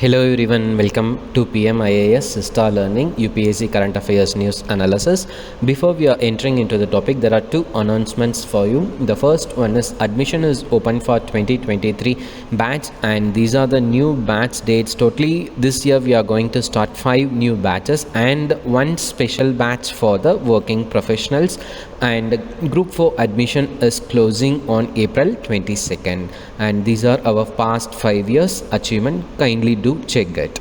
Hello everyone, welcome to PM IAS Star Learning UPSC Current Affairs News Analysis. Before we are entering into the topic, there are two announcements for you. The first one is admission is open for 2023 batch, and these are the new batch dates. Totally this year we are going to start 5 new batches and one special batch for the working professionals, and group 4 admission is closing on April 22nd, and these are our past 5 years achievement. Kindly do check it.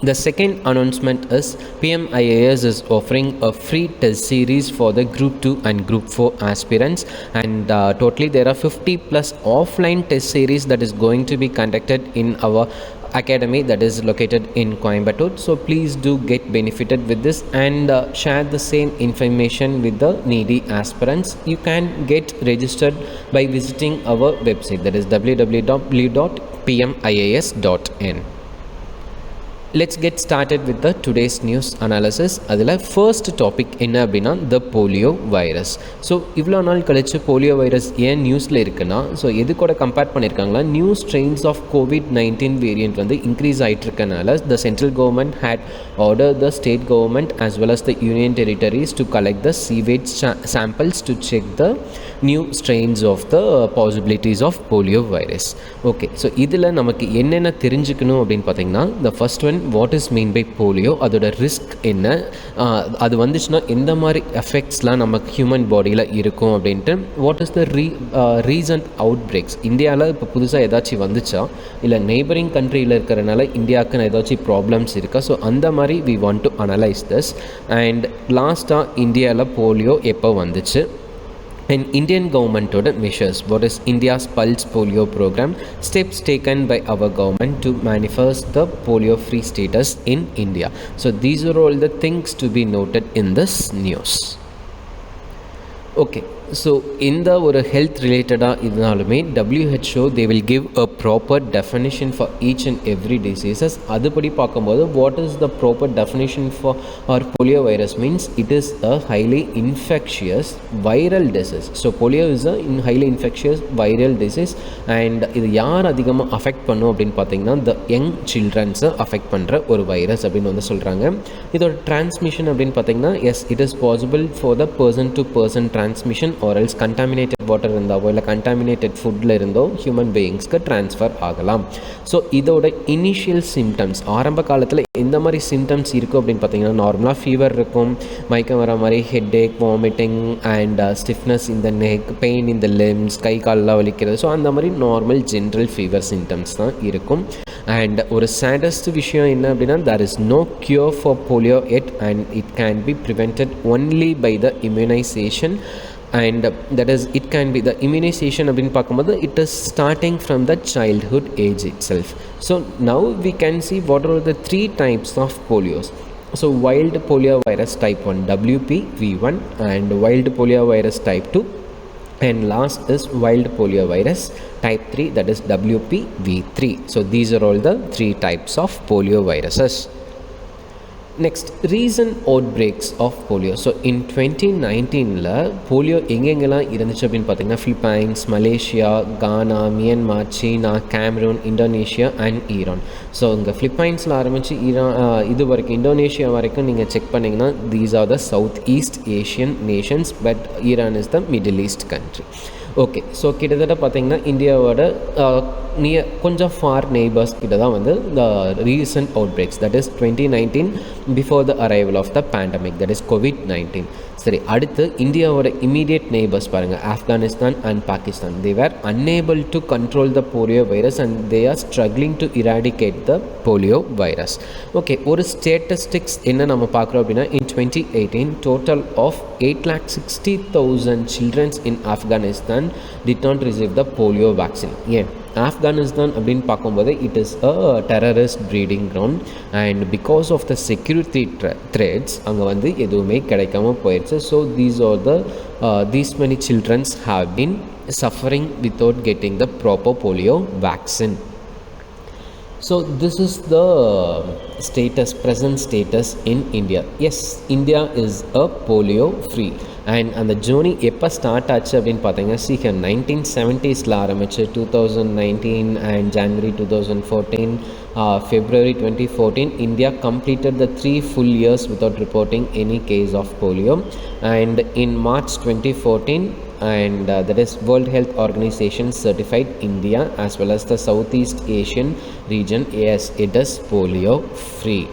The second announcement is PM IAS is offering a free test series for the Group 2 and Group 4 aspirants, and totally there are 50 plus offline test series that is going to be conducted in our academy that is located in Coimbatore. So please do get benefited with this and share the same information with the needy aspirants. You can get registered by visiting our website, that is www.pmias.in. Let's get started with the today's news analysis. அதில் first topic என்ன அப்படின்னா த polio virus. So இவ்வளோ நாள் கழிச்சு polio virus ஏன் நியூஸில் இருக்குன்னா, so எது கூட கம்பேர் பண்ணியிருக்காங்களா, new strains of COVID-19 variant வந்து இன்க்ரீஸ் ஆகிட்டு இருக்கனால the central government had order the state government as well as the union territories to collect the sewage samples to check the new strains of the possibilities of polio virus. Okay, so இதில் நமக்கு என்னென்ன தெரிஞ்சுக்கணும் அப்படின்னு பார்த்தீங்கன்னா, the first one, what is mean by polio, அதோட risk என்ன, அது வந்துச்சுன்னா எந்த மாதிரி எஃபெக்ட்ஸ்லாம் நமக்கு ஹியூமன் பாடியில் இருக்கும் அப்படின்ட்டு, what is the recent outbreaks, இந்தியாவில் இப்போ புதுசாக ஏதாச்சும் வந்துச்சா இல்லை நெய்பரிங் கண்ட்ரியில் இருக்கிறனால இந்தியாவுக்குன்னு ஏதாச்சும் ப்ராப்ளம்ஸ் இருக்கா, ஸோ அந்த மாதிரி we want to analyse this. And லாஸ்ட்டாக இந்தியாவில் போலியோ எப்போ வந்துச்சு, and Indian government measures, what is India's Pulse Polio program, steps taken by our government to manifest the polio free status in India. So these are all the things to be noted in this news. Okay, so இந்த ஒரு health ரிலேட்டடாக இருந்தாலுமே WHO they will give a proper definition for each and every diseases. அதுபடி பார்க்கும்போது what is the proper definition for our polio virus means it is a highly infectious viral disease. So polio is a highly infectious viral disease, and இது யார் அதிகமாக affect பண்ணும் அப்படின்னு பார்த்தீங்கன்னா the young childrenஸை affect பண்ணுற ஒரு வைரஸ் அப்படின்னு வந்து சொல்கிறாங்க. இதோட டிரான்ஸ்மிஷன் அப்படின்னு பார்த்தீங்கன்னா S it is possible for the person to person transmission or else contaminated water இருந்தாவோ இல்லை contaminated ஃபுட்டில் இருந்தோ ஹியூமன் பீயிங்ஸ்க்கு ட்ரான்ஸ்ஃபர் ஆகலாம். ஸோ இதோட இனிஷியல் சிம்டம்ஸ், ஆரம்ப காலத்தில் எந்த மாதிரி சிம்டம்ஸ் இருக்கும் அப்படின்னு பார்த்தீங்கன்னா, நார்மலாக ஃபீவர் இருக்கும், மயக்கம் வர மாதிரி, headache, vomiting and stiffness in the neck, pain in the limbs, கை காலெலாம் வலிக்கிறது, ஸோ அந்த மாதிரி நார்மல் ஜென்ரல் ஃபீவர் சிம்டம்ஸ் தான் இருக்கும். அண்ட் ஒரு சேடஸ்ட் விஷயம் என்ன அப்படின்னா, there is no cure for polio yet and it can be prevented only by the immunization, and that is it can be the immunization அப்படின்னு பார்க்கும்போது it is starting from the childhood age itself. So now we can see what are the 3 types of polios. So wild polio virus type 1 WPV1 and wild polio virus type 2, and last is wild polio virus type 3 that is WPV3. So these are all the 3 types of polio viruses. Next, recent outbreaks of polio. So in 2019 polio எங்கெங்கெல்லாம் இருந்துச்சு அப்படின்னு பார்த்தீங்கன்னா, Philippines, Malaysia, Ghana, Myanmar, China, Cameroon, Indonesia and Iran. So இங்கே ஃபிலிப்பைன்ஸில் ஆரம்பித்து இது வரைக்கும் Indonesia வரைக்கும் நீங்கள் செக் பண்ணிங்கன்னா these are the south east Asian nations, but Iran is the middle east country. Okay, so கிட்டத்தட்ட பார்த்தீங்கன்னா இந்தியாவோட கொஞ்சம் ஃபார் நெய்பர்ஸ் கிட்ட தான் வந்து the recent outbreaks, that is 2019 before the arrival of the pandemic, that is COVID-19. சரி, அடுத்து இந்தியாவோட இமீடியட் நெய்பர்ஸ் பாருங்கள், Afghanistan and Pakistan. They were unable to control the polio virus and they are struggling to eradicate the polio virus. Okay, ஒரு statistics என்ன நம்ம பார்க்குறோம் அப்படின்னா, இன் 2018 total of 860,000 children in Afghanistan did not receive the polio vaccine. ஏன் ஆப்கானிஸ்தான் அப்படின்னு பார்க்கும்போது it is a terrorist breeding ground, and because of the security threats அங்கே வந்து எதுவுமே கிடைக்காம போயிடுச்சு. So these many children have been suffering without getting the proper polio vaccine. So this is the present status in India. Yes, India is a polio free. And அந்த journey எப்போ start ஆச்சு அப்படின்னு பார்த்தீங்கன்னா சீக்கிரம் 1970s ஆரம்பிச்சு 2019 and January 2014 February 2014 India completed the 3 full years without reporting any case of polio, and in March 2014 and that is World Health Organization certified India as well as the Southeast Asian region as it is polio free.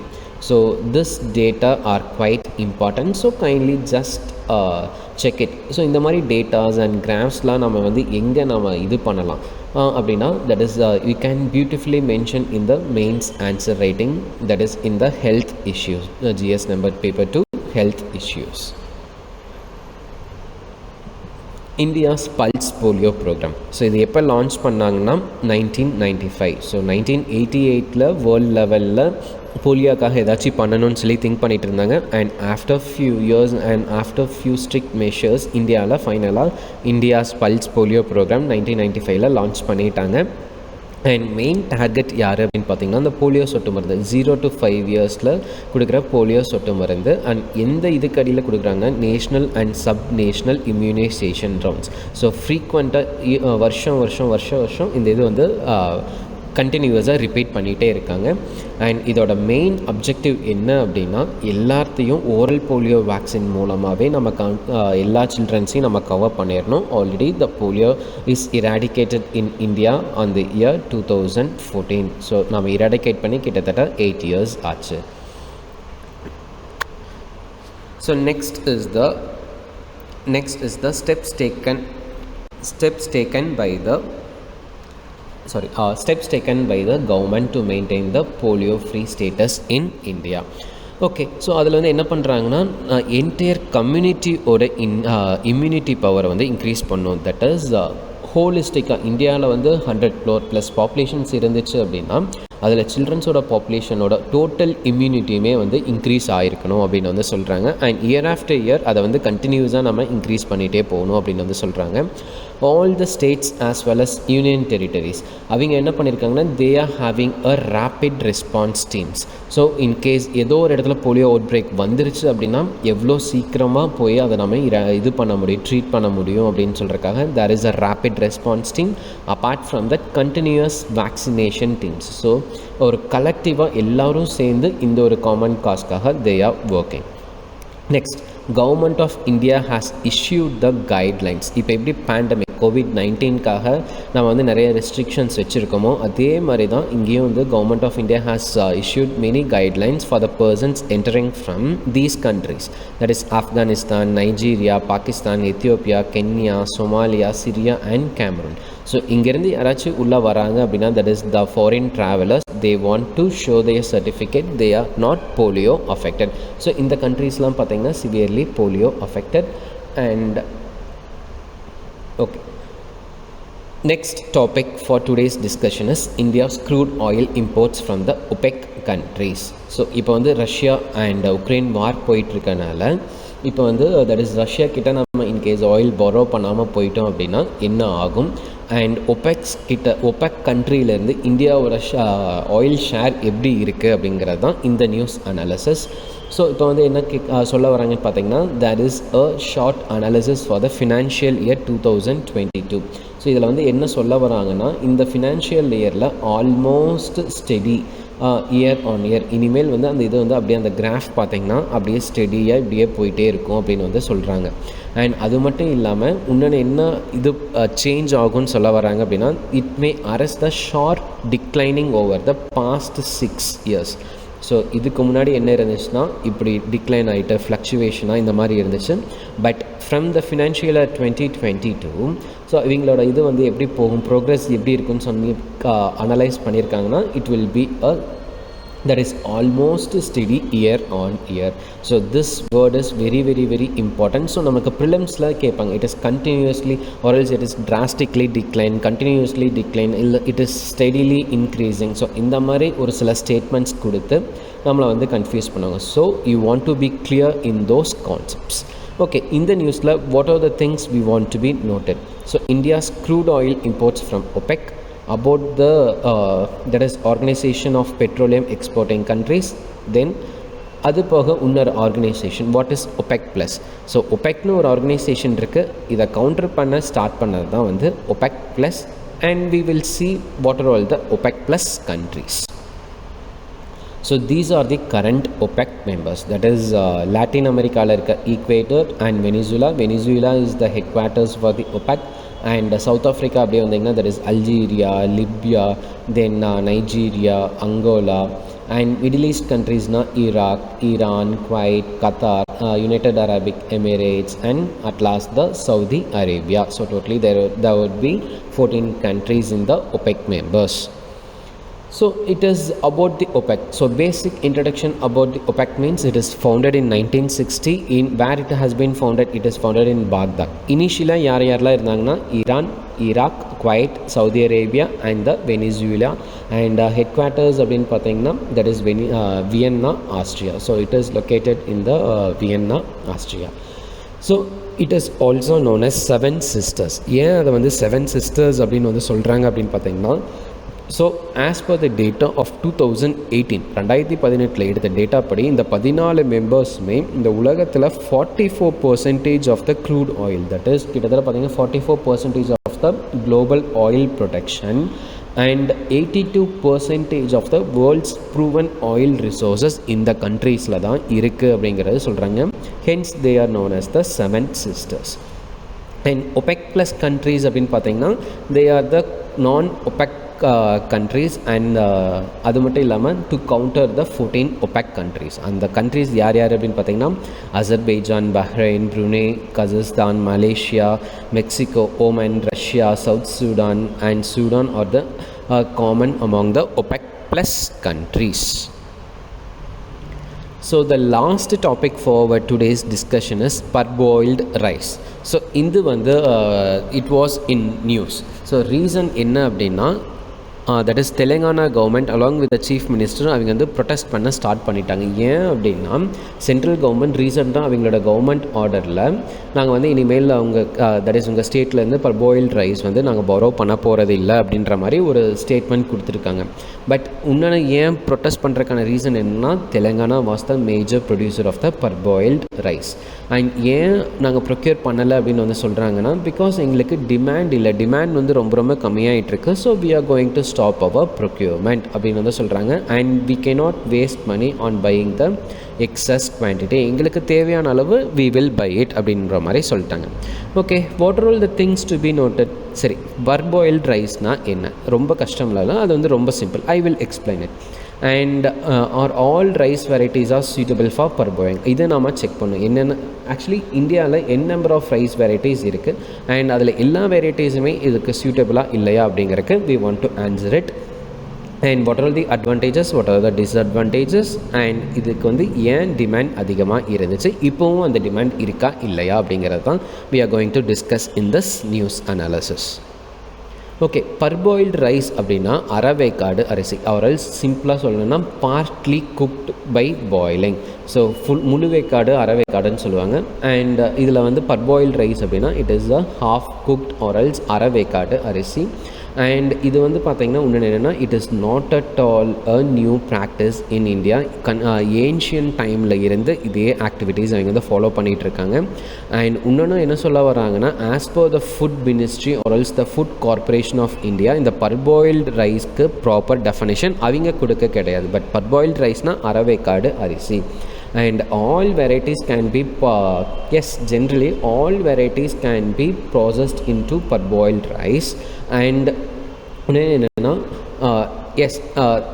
So this data are quite important, so kindly just check it. So இந்த மாதிரி datas and கிராஃப்ஸ்லாம் நம்ம வந்து எங்கே நம்ம இது பண்ணலாம் அப்படின்னா that is we can beautifully mention in the mains answer writing, that is in the health issues, GS number paper 2 health issues. India's pulse polio programme. So இது எப்போ லான்ச் பண்ணாங்கன்னா 1995. ஸோ 1988 வேர்ல்டு லெவலில் போலியோக்காக ஏதாச்சும் பண்ணணும்னு சொல்லி திங்க் பண்ணிகிட்டு இருந்தாங்க. And after few years and after few strict measures இந்தியாவில் ஃபைனலாக India's pulse polio programme 1995 launch பண்ணிட்டாங்க. அண்ட் மெயின் டார்கெட் யார் அப்படின்னு பார்த்தீங்கன்னா அந்த போலியோ சொட்டு மருந்து 0 to 5 years கொடுக்குற போலியோ சொட்டு மருந்து. அண்ட் எந்த இதுக்கடியில் கொடுக்குறாங்க, national and sub national immunisation rounds. So ஃப்ரீக்வெண்ட்டாக வருஷம் இந்த இது வந்து கண்டினியூஸாக ரிப்பீட் பண்ணிகிட்டே இருக்காங்க. அண்ட் இதோட மெயின் அப்ஜெக்டிவ் என்ன அப்படின்னா எல்லாத்தையும் ஓரல் போலியோ வேக்சின் மூலமாகவே நம்ம எல்லா சில்ட்ரன்ஸையும் நம்ம கவர் பண்ணிடணும். Already the polio is eradicated in India on the year 2014. So நம்ம இராடிகேட் பண்ணி கிட்டத்தட்ட 8 years ஆச்சு. So next is the steps taken by the government to maintain the polio free status in India. Okay, so அதில் வந்து என்ன பண்ணுறாங்கன்னா entire கம்யூனிட்டியோட immunity பவரை வந்து இன்க்ரீஸ் பண்ணும். தட் இஸ் ஹோலிஸ்டிக்காக இந்தியாவில் வந்து 100 crore + பாப்புலேஷன்ஸ் இருந்துச்சு அப்படின்னா அதில் சில்ட்ரன்ஸோட பாப்புலேஷனோட டோட்டல் இம்யூனிட்டியுமே வந்து இன்க்ரீஸ் ஆகிருக்கணும் அப்படின்னு வந்து சொல்கிறாங்க. அண்ட் இயர் ஆஃப்டர் இயர் அதை வந்து கண்டினியூஸாக நம்ம இன்க்ரீஸ் பண்ணிகிட்டே போகணும் அப்படின்னு வந்து சொல்கிறாங்க. All the states as well as union territories அவங்க என்ன பண்ணியிருக்காங்கன்னா they are having a rapid response teams. So in case ஏதோ ஒரு இடத்துல போலியோ அவுட் பிரேக் வந்துருச்சு அப்படின்னா எவ்வளோ சீக்கிரமாக போய் அதை நம்ம இது பண்ண முடியும், ட்ரீட் பண்ண முடியும் அப்படின்னு சொல்கிறதுக்காக there is a rapid response team apart from that continuous vaccination teams. So ஒரு கலெக்டிவாக எல்லோரும் சேர்ந்து இந்த ஒரு காமன் காஸ்க்காக they are working. Next, government of India has issued the guidelines. இப்போ எப்படி பேண்டமிக் COVID-19க்காக நம்ம வந்து நிறைய ரெஸ்ட்ரிக்ஷன்ஸ் வச்சுருக்கோமோ அதே மாதிரி தான் இங்கேயும் வந்து government of India has issued many guidelines for the persons entering from these countries, that is Afghanistan, Nigeria, Pakistan, Ethiopia, Kenya, Somalia, Syria and Cameroon. So இங்கேருந்து யாராச்சும் உள்ளே வராங்க அப்படின்னா that is the foreign travellers, they want to show their certificate they are not polio affected. So இந்த countriesலாம் பார்த்தீங்கன்னா severely polio affected. And okay, next topic for today's discussion is India's crude oil imports from the OPEC countries. So இப்போ வந்து Russia and Ukraine வார் போயிட்டுருக்கனால இப்போ வந்து that is Russia கிட்ட நம்ம in case oil borrow பண்ணாமல் போயிட்டோம் அப்படின்னா என்ன ஆகும், அண்ட் ஒபெக் கண்ட்ரியிலேருந்து இந்தியாவோட ஆயில் ஷேர் எப்படி இருக்குது அப்படிங்கிறது தான் இந்த நியூஸ் அனாலிசிஸ். ஸோ இப்போ வந்து என்ன சொல்ல வராங்கன்னு பார்த்தீங்கன்னா there is a short analysis for the financial year 2022. So இதில் வந்து என்ன சொல்ல வராங்கன்னா இந்த ஃபினான்ஷியல் இயரில் almost steady year on year இனிமேல் வந்து அந்த இது வந்து அப்படியே அந்த கிராஃப் பார்த்திங்கன்னா அப்படியே ஸ்டெடியாக இப்படியே போயிட்டே இருக்கும் அப்படின்னு வந்து சொல்கிறாங்க. அண்ட் அது மட்டும் இல்லாமல் இன்னொன்று என்ன இது சேஞ்ச் ஆகும்னு சொல்ல வராங்க அப்படின்னா it may arrest the short declining over the past 6 years. So இதுக்கு முன்னாடி என்ன இருந்துச்சுன்னா இப்படி டிக்ளைன் ஆகிட்டு ஃப்ளக்சுவேஷனாக இந்த மாதிரி இருந்துச்சு. But from the financial year 2022 so இவங்களோட இது வந்து எப்படி போகும், ப்ரோக்ரஸ் எப்படி இருக்குன்னு சொல்லி அனலைஸ் பண்ணியிருக்காங்கன்னா it will be a that is almost steady year on year. So this word is very very very important. So நமக்கு prelims-ல கேட்பாங்க it is continuously or else it is drastically decline, continuously decline, it is steadily increasing. So இந்த மாதிரி ஒரு சில statements கொடுத்து நம்மளை வந்து confuse பண்ணுவாங்க. So you want to be clear in those concepts. Okay, in the newsல what are the things we want to be noted? So India's crude oil imports from OPEC, about the that is Organization of Petroleum Exporting Countries, then அது போக இன்னொரு organisation what is OPEC plus. So ஒபெக்னு ஒரு organisation இருக்குது, இதை counter பண்ண start பண்ணது தான் வந்து OPEC plus. And we will see what are all the OPEC plus countries. So these are the current OPEC members, that is Latin America இருக்க Equator and Venezuela. Venezuela is the headquarters for the OPEC. And South Africa அப்படியே வந்தீங்கன்னா that is Algeria, Libya, then Nigeria, Angola. And Middle East countries na Iraq, Iran, Kuwait, Qatar, United Arab Emirates, and at last the Saudi Arabia. So totally there would be 14 countries in the OPEC members. So it is about the OPEC. So basic introduction about the OPEC means it is founded in 1960. In where it has been founded, it is founded in Baghdad. Initially யாரெல்லாம் இருந்தாங்கன்னா Iran, Iraq, Kuwait, Saudi Arabia and the Venezuela. And headquarters அப்படின்னு பார்த்தீங்கன்னா that is Vienna, Austria. So it is located in the Vienna, Austria. So it is also known as seven sisters. ஏன் அதை வந்து seven sisters அப்படின்னு வந்து சொல்கிறாங்க அப்படின்னு பார்த்தீங்கன்னா, so as per the data of 2018 2018 எடுத்த டேட்டா படி இந்த 14 மெம்பர்ஸுமே இந்த உலகத்தில் 44% of the crude oil, that is கிட்டத்தட்ட பார்த்தீங்கன்னா 44% of the global oil production and 82% of the world's proven oil resources இந்த கண்ட்ரீஸில் தான் இருக்குது அப்படிங்கிறது சொல்கிறாங்க. Hence they are known as the seven sisters. And OPEC plus countries அப்படின்னு பார்த்தீங்கன்னா தே ஆர் த நான் ஒபெக் countries and அது மட்டும் இல்லாமல் to counter the 14 OPEC countries. அந்த கண்ட்ரீஸ் யார் யார் அப்படின்னு பார்த்தீங்கன்னா Azerbaijan, Bahrain, Brunei, Kazakhstan, Malaysia, Mexico, Oman, Russia, South Sudan and Sudan are the common among the OPEC plus countries. So the last topic for our today's discussion is parboiled rice. So இது வந்து it was in news. So reason என்ன அப்படின்னா that is Telangana government along with the chief minister அவங்க வந்து protest பண்ண start பண்ணிட்டாங்க. ஏன் அப்படின்னா சென்ட்ரல் கவர்மெண்ட் ரீசெண்டாக அவங்களோட கவர்மெண்ட் ஆர்டரில் நாங்கள் வந்து இனிமேல் அவங்க தட் இஸ் உங்கள் ஸ்டேட்லேருந்து பர்பாயில்டு ரைஸ் வந்து நாங்கள் borrow பண்ண போகிறது இல்லை அப்படின்ற மாதிரி ஒரு ஸ்டேட்மெண்ட் கொடுத்துருக்காங்க. பட் இன்னொன்று ஏன் ப்ரொடெஸ்ட் பண்ணுறதுக்கான ரீசன் என்னென்னா Telangana was the major producer of the parboiled rice. And ஏன் நாங்கள் ப்ரொக்யூர் பண்ணலை அப்படின்னு வந்து சொல்கிறாங்கன்னா பிகாஸ் எங்களுக்கு டிமாண்ட் இல்லை, டிமாண்ட் வந்து ரொம்ப ரொம்ப கம்மியாகிட்டுருக்கு. So we are going to stop our procurement அப்படின்னு வந்து சொல்கிறாங்க. And we cannot waste money on buying the excess quantity, எங்களுக்கு தேவையான அளவு வி வில் பை இட் அப்படின்ற மாதிரி சொல்லிட்டாங்க. Okay, what are all the things to be noted. சரி, பர்பாயில்டு ரைஸ்னால் என்ன? ரொம்ப கஷ்டம் இல்லை, அது வந்து ரொம்ப simple. I will explain it. And are all rice varieties are suitable for parboiling. இதை நாம் செக் பண்ணணும். என்னென்ன ஆக்சுவலி இந்தியாவில் N number of rice varieties இருக்குது அண்ட் அதில் எல்லா வெரைட்டிஸுமே இதுக்கு சூட்டபிளாக இல்லையா அப்படிங்கிறதுக்கு we want to answer it. And what are the advantages, what are the disadvantages, and இதுக்கு வந்து ஏன் டிமாண்ட் அதிகமாக இருந்துச்சு, இப்போவும் அந்த டிமாண்ட் இருக்கா இல்லையா அப்படிங்கிறது தான் we are going to discuss in this news analysis. Okay, parboiled rice அப்படின்னா அரைவேக்காடு அரிசி, அவரால் சிம்பிளாக சொல்லணும்னா partly cooked by boiling. So முழுவேக்காடு அரைவேக்காடுன்னு சொல்லுவாங்க. அண்ட் இதில் வந்து பர்பாயில்டு ரைஸ் அப்படின்னா it is a half cooked ஆரல்ஸ் அரைவேக்காடு அரிசி. அண்ட் இது வந்து பார்த்திங்கன்னா இன்னொன்று என்னென்னா it is not at all a new practice in India. Ancient டைமில் இருந்து இதே ஆக்டிவிட்டீஸ் அவங்க வந்து ஃபாலோ பண்ணிகிட்ருக்காங்க. அண்ட் இன்னொன்று என்ன சொல்ல வராங்கன்னா as per the food ministry ஆர்எல்ஸ் the food corporation of India இந்த பர்பாயில்டு ரைஸ்க்கு ப்ராப்பர் டெஃபனிஷன் அவங்க கொடுக்க கிடையாது. பட் பர்பாயில்டு ரைஸ்னால் அரைவேக்காடு அரிசி. And all varieties can be generally all varieties can be processed into parboiled rice. And என்னன்னா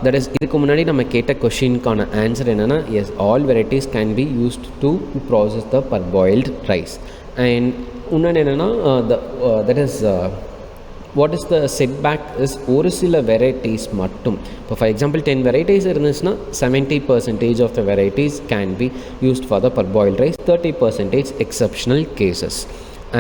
that is இதுக்கு முன்னாடி நம்ம கேட்ட கொஷினுக்கான ஆன்சர் என்னென்னா yes, all varieties can be used to process the parboiled rice. And இன்னொன்று என்னென்னா that is what is the setback is ஒரு சில வெரைட்டிஸ் மட்டும். இப்போ ஃபார் எக்ஸாம்பிள் 10 வெரைட்டிஸ் இருந்துச்சுன்னா 70% of the varieties can be used for the parboiled rice, 30% exceptional cases.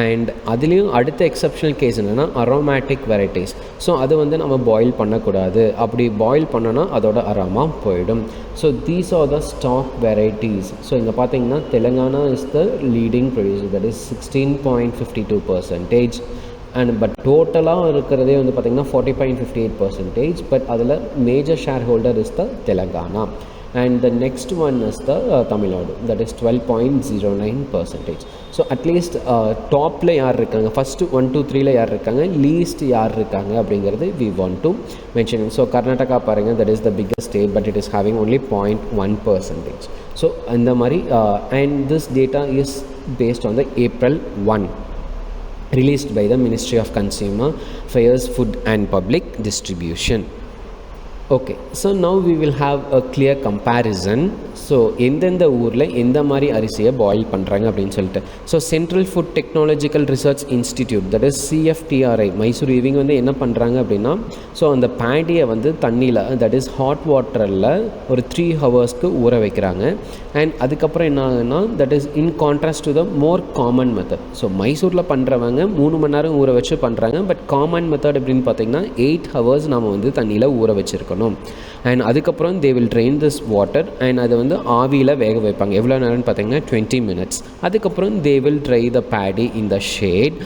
And அதுலேயும் அடுத்த exceptional case என்னென்னா அரோமேட்டிக் வெரைட்டிஸ். ஸோ அது வந்து நம்ம பாயில் பண்ணக்கூடாது, அப்படி பாயில் பண்ணோன்னா அதோட அரோமா போயிடும். So these are the stock varieties. So இங்கே பார்த்தீங்கன்னா Telangana is the leading producer, that is 16.52%. And but டோட்டலாக இருக்கிறதே வந்து பார்த்திங்கன்னா 40.58%. பட் அதில் major share holder is the Telangana. and the next one is the Tamil Nadu, that is 12.09%. So at least டாப்பில் யார் இருக்காங்க, ஃபஸ்ட்டு 1 2 3ல யார் இருக்காங்க, லீஸ்ட் யார் இருக்காங்க அப்படிங்கிறது we want to mention. So Karnataka பாருங்கள், that is the biggest state, but it is having only 0.1%. So இந்த மாதிரி and this data is based on the April 1 released by the Ministry of Consumer Affairs, Food and Public Distribution. Okay, so now we will have a clear comparison. So எந்தெந்த ஊரில் எந்த மாதிரி அரிசியை boil பண்ணுறாங்க அப்படின்னு சொல்லிட்டு. So central food technological research institute, that is CFTRI Mysore, இவங்க வந்து என்ன பண்ணுறாங்க அப்படின்னா, ஸோ அந்த பேடியை வந்து தண்ணியில், தட் இஸ் ஹாட் வாட்டரில் ஒரு 3 ஹவர்ஸ்க்கு ஊற வைக்கிறாங்க. அண்ட் அதுக்கப்புறம் என்ன ஆகுதுன்னா, that is in contrast to the more common method. So மைசூரில் பண்ணுறவங்க 3 மணி நேரம் ஊற வச்சு பண்ணுறாங்க. பட் காமன் மெத்தட் அப்படின்னு பார்த்திங்கன்னா 8 ஹவர்ஸ் நம்ம வந்து தண்ணியில் ஊற வச்சுருக்கணும். அண்ட் அதுக்கப்புறம் they will train this water and அதை வந்து ஆவியில் வேக வைப்பாங்க. எவ்வளோ நேரம்னு பார்த்தீங்கன்னா 20 minutes. அதுக்கப்புறம் they will dry the paddy in the shade.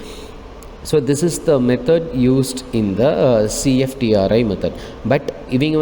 So this is the method used in the CFTRI method. But இவங்க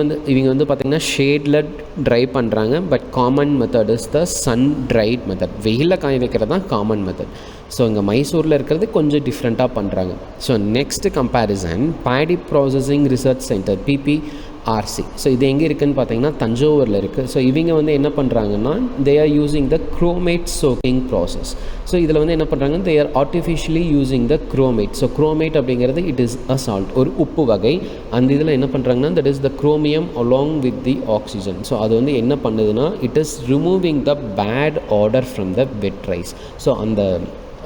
வந்து பார்த்திங்கன்னா ஷேடில் ட்ரை பண்ணுறாங்க. But common method is the sun dried method. வெயிலில் காய வைக்கிறது தான் காமன் மெத்தட். ஸோ இங்கே மைசூரில் இருக்கிறது கொஞ்சம் டிஃப்ரெண்ட்டாக பண்ணுறாங்க. So next comparison, Bedi processing research centre PPRC. So இது எங்கே இருக்குதுன்னு பார்த்தீங்கன்னா தஞ்சாவூரில் இருக்குது. ஸோ இவங்க வந்து என்ன பண்ணுறாங்கன்னா, they are using the chromate soaking process. So இதில் வந்து என்ன பண்ணுறாங்க, they are artificially using the chromate. So chromate அப்படிங்கிறது இட் இஸ் அ சால்ட், ஒரு உப்பு வகை. அந்த இதில் என்ன பண்ணுறாங்கன்னா, that is the chromium along with the oxygen. So அது வந்து என்ன பண்ணுதுன்னா, it is removing the bad odour from the wet rice. So அந்த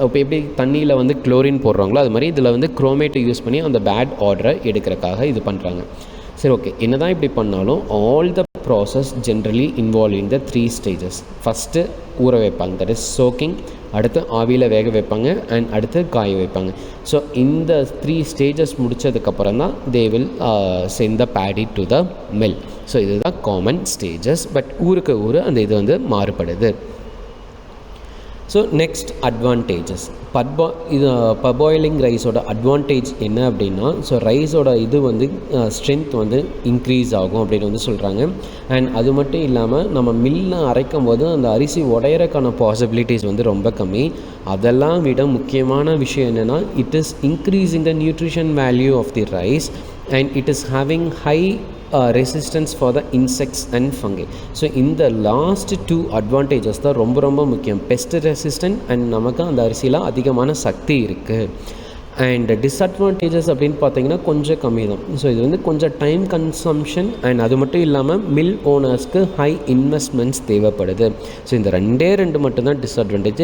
இப்போ எப்படி தண்ணியில் வந்து குளோரின் போடுறாங்களோ அது மாதிரி இதில் வந்து குரோமேட்டை யூஸ் பண்ணி அந்த பேட் ஆர்டரை எடுக்கிறதுக்காக இது பண்ணுறாங்க. சரி, ஓகே. என்ன தான் இப்படி பண்ணாலும் all the process generally involve in the 3 stages. First ஊற வைப்பாங்க, தட் இஸ் சோக்கிங். அடுத்து ஆவியில் வேக வைப்பாங்க அண்ட் அடுத்து காய வைப்பாங்க. ஸோ இந்த 3 stages முடித்ததுக்கப்புறம் தான் they will send the paddy to the mill. So இதுதான் காமன் ஸ்டேஜஸ். பட் ஊருக்கு ஊர் அந்த இது வந்து மாறுபடுது. ஸோ நெக்ஸ்ட் அட்வான்டேஜஸ், பர்பாயிலிங் ரைஸோட அட்வான்டேஜ் என்ன அப்படின்னா, ஸோ ரைஸோட இது வந்து ஸ்ட்ரென்த் வந்து இன்க்ரீஸ் ஆகும் அப்படின்னு வந்து சொல்கிறாங்க. அண்ட் அது மட்டும் இல்லாமல் நம்ம மில்லில் அரைக்கும் போது அந்த அரிசி உடையறக்கான பாசிபிலிட்டிஸ் வந்து ரொம்ப கம்மி. அதெல்லாம் விட முக்கியமான விஷயம் என்னென்னா, it is increasing the nutrition value of the rice and it is having high resistance for the insects and fungi. So இந்த லாஸ்ட் 2 அட்வான்டேஜஸ் தான் ரொம்ப ரொம்ப முக்கியம். பெஸ்ட் ரெசிஸ்டன்ட் அண்ட் நமக்கு அந்த அரிசியில் அதிகமான சக்தி இருக்குது. அண்ட் டிஸ்அட்வான்டேஜஸ் அப்படின்னு பார்த்தீங்கன்னா கொஞ்சம் கம்மி தான். ஸோ இது வந்து கொஞ்சம் டைம் கன்சம்ஷன் அண்ட் அது மட்டும் இல்லாமல் மில் ஓனர்ஸ்க்கு ஹை இன்வெஸ்ட்மெண்ட்ஸ் தேவைப்படுது. ஸோ இந்த 2 மட்டும்தான் டிஸ்அட்வான்டேஜ்.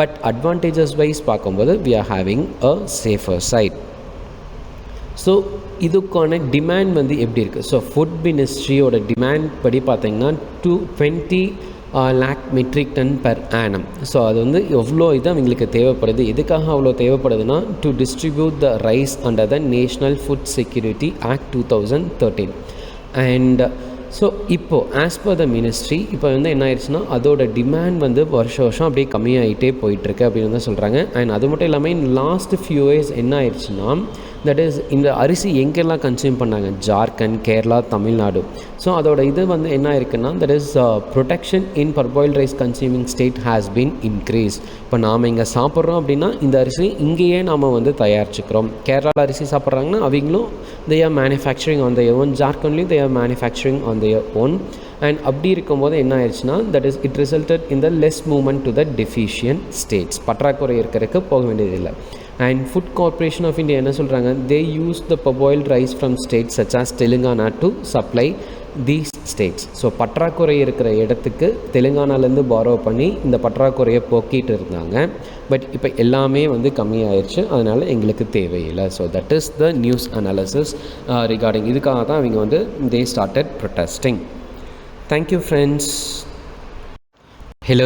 பட் அட்வான்டேஜஸ் வைஸ் பார்க்கும்போது we are having a safer side. So இதுக்கான டிமாண்ட் வந்து எப்படி இருக்குது? ஸோ ஃபுட் மினிஸ்ட்ரியோட டிமாண்ட் படி பார்த்திங்கன்னா 20 lakh metric ton per annum. So அது வந்து எவ்வளோ இது அவங்களுக்கு தேவைப்படுது. எதுக்காக அவ்வளோ தேவைப்படுதுன்னா, to distribute the rice under the national food security act 2013. And so இப்போது ஆஸ் பர் த மினிஸ்ட்ரி இப்போ வந்து என்ன ஆயிடுச்சுன்னா, அதோட டிமாண்ட் வந்து வருஷம் அப்படியே கம்மியாகிட்டே போயிட்டுருக்கு அப்படின்னு தான் சொல்கிறாங்க. அண்ட் அது மட்டும் இல்லாமல் இந்த லாஸ்ட் ஃபியூ இயர்ஸ் என்ன ஆயிடுச்சுன்னா, தட் இஸ் இந்த அரிசி எங்கெல்லாம் கன்சியூம் பண்ணாங்க, ஜார்க்கண்ட், கேரளா, தமிழ்நாடு. ஸோ அதோட இது வந்து என்ன இருக்குன்னா, that is production in parboiled rice consuming state has been increase. இப்போ நாம் இங்கே சாப்பிட்றோம் அப்படின்னா இந்த அரிசி இங்கேயே நாம் வந்து தயாரிச்சுக்கிறோம். கேரளாவில் அரிசி சாப்பிட்றாங்கன்னா அவங்களும் they are manufacturing on their own. ஜார்க்கண்ட்லேயும் they are manufacturing on their own. And அப்படி இருக்கும்போது என்ன ஆயிடுச்சுன்னா, that is it resulted in the less movement to the deficient states. பற்றாக்குறை இருக்கிறதுக்கு போக வேண்டியதில்லை. And food corporation of India என்ன சொல்கிறாங்க, they use the parboiled rice from states such as Telangana to supply these states. So பற்றாக்குறை இருக்கிற இடத்துக்கு தெலுங்கானாலேருந்து borrow பண்ணி இந்த பற்றாக்குறையை போக்கிட்டு இருந்தாங்க. பட் இப்போ எல்லாமே வந்து கம்மியாயிடுச்சு, அதனால் எங்களுக்கு தேவையில்லை. So that is the news analysis regarding. இதுக்காக தான் அவங்க வந்து they started protesting. Thank you friends. Hello.